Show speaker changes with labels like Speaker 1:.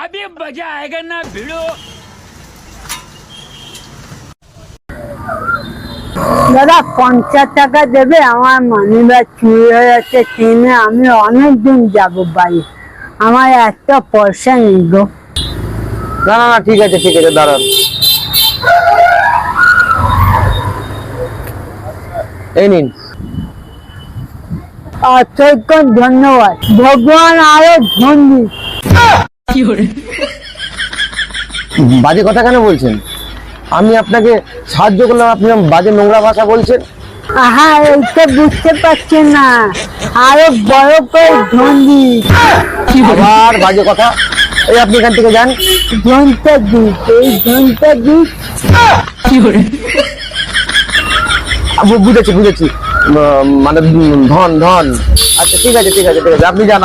Speaker 1: अभी मजा आएगा ना भिड़ो।
Speaker 2: দাদা 50 টাকা দেবে, আমার মানি ব্যাগ চুরি হয়ে যাচ্ছে ট্রেনে, আমি অনেকদিন যাব বাড়ি, আমার একটা পয়সা নেই গো।
Speaker 3: না না না, ঠিক আছে দাঁড়ান। এই নিন।
Speaker 2: অসংখ্য ধন্যবাদ, ভগবান আরো ধন দিক।
Speaker 3: বাজে কথা কেন বলছেন? আমি আপনাকে সাহায্য করলাম, আপনি বাজে নোংরা ভাষা বলছেন।
Speaker 2: আহা, এইটা বুঝতে পারছেন না, আরো বড় করে ধন দিক।
Speaker 3: আবার বাজে কথা। এই আপনি এখান থেকে যান।
Speaker 2: ধনটা দিক, এই ধনটা দিক।
Speaker 3: বুঝেছি মানে ধন। আচ্ছা ঠিক আছে, আপনি যান।